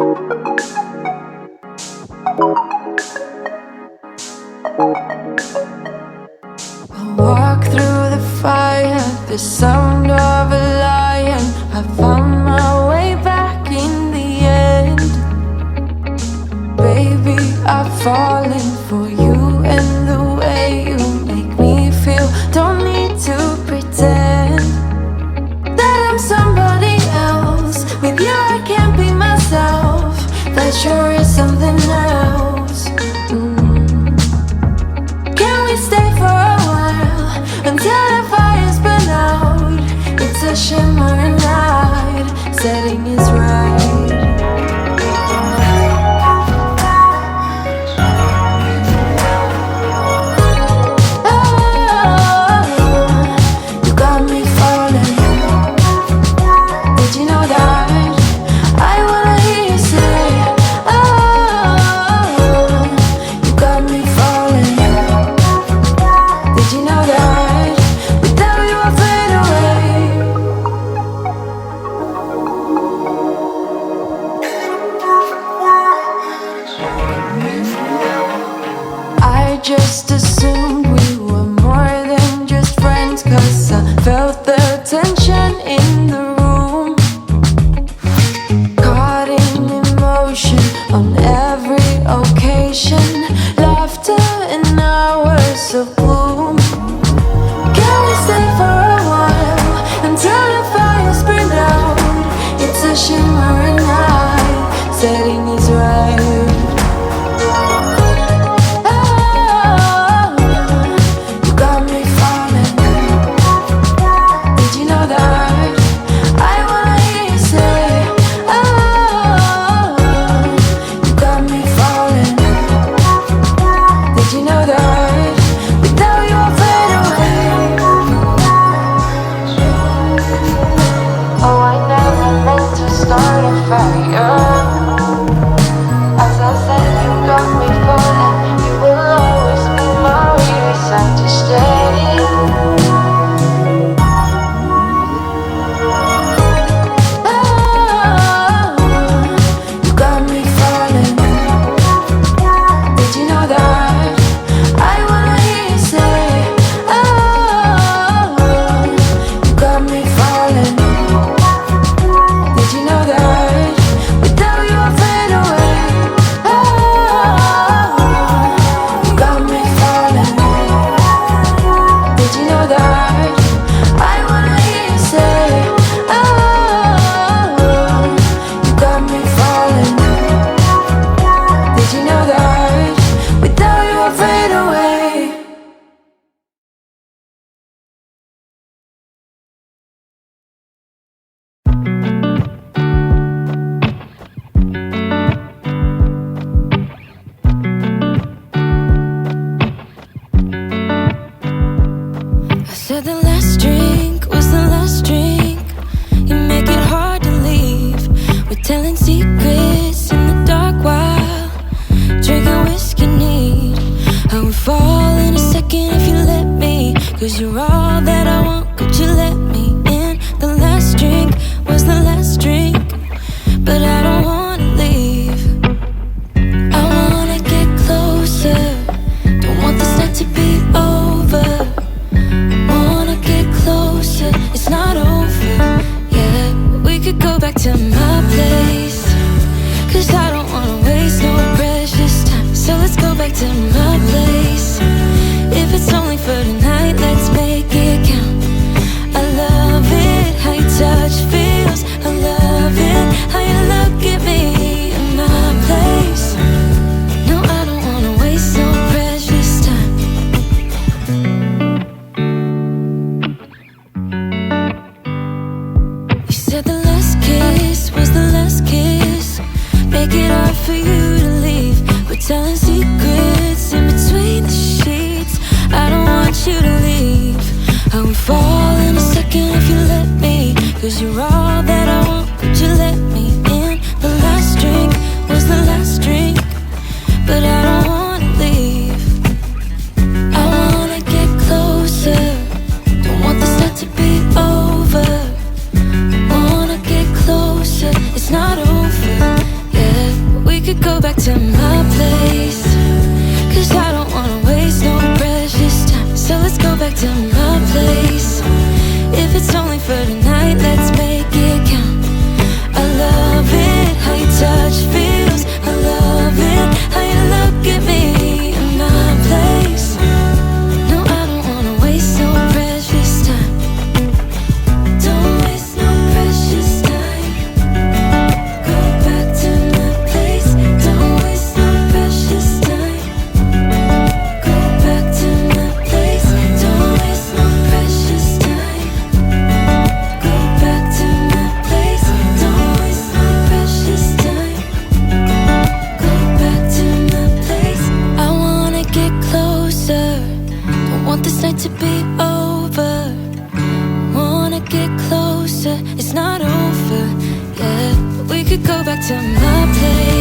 I walk through the fire, the sound of a lion. I found my way back in the end. Baby, I've fallen for you and the way you make me feel. Don't need to pretend that I'm somebody else. With you I can't be myself. That sure is something else. Can we stay for a while until the fire's burn out? It's a shimmering night, setting is right. Just assumed we were more than just friends, 'cause I felt the tension in the room. Caught in emotion on every occasion. Laughter and hours of gloom. Can we stay for a while until the fire's burned out? It's a shimmering night, setting is right. Said the last drink was the last drink. You make it hard to leave. We're telling secrets in the dark while drinking whiskey neat. I would fall in a second if you let me, 'cause you're all that I want, could you let me in? The last drink was the last drink, but I don't wanna leave. I wanna get closer, don't want this night to be over. It's not over yet. We could go back to my place, 'cause I don't wanna waste no precious time. So let's go back to my place. If it's only for tonight, let's make it count. I love it, how your touch feels. I love it, how you look at me in my place. No, I don't wanna waste no precious time. Said the last kiss was the last kiss. Make it hard for you to leave. We're telling secrets in between the sheets. I don't want you to leave. I would fall in a second if you let me, 'cause you're all that I want, could you let me in? The last drink was the last drink, but I don't wanna leave. I wanna get closer, don't want this night to be over. It's not over, yeah. back to my place, 'cause I don't wanna waste no precious time. So let's go back to my place. If it's only for tonight, let's make it count. I love it, how your touch feels. I love it, how you look at me in my place. No, I don't wanna waste no precious time. Don't waste no precious time. Go back to my place. Don't waste no precious time. Go back to my place. Don't waste no precious time. Go back to my place. Don't waste no precious time. Go back to my place. I wanna get closer. Don't want this night to be over. Wanna get closer. It's not over, yeah. We could go back to my place.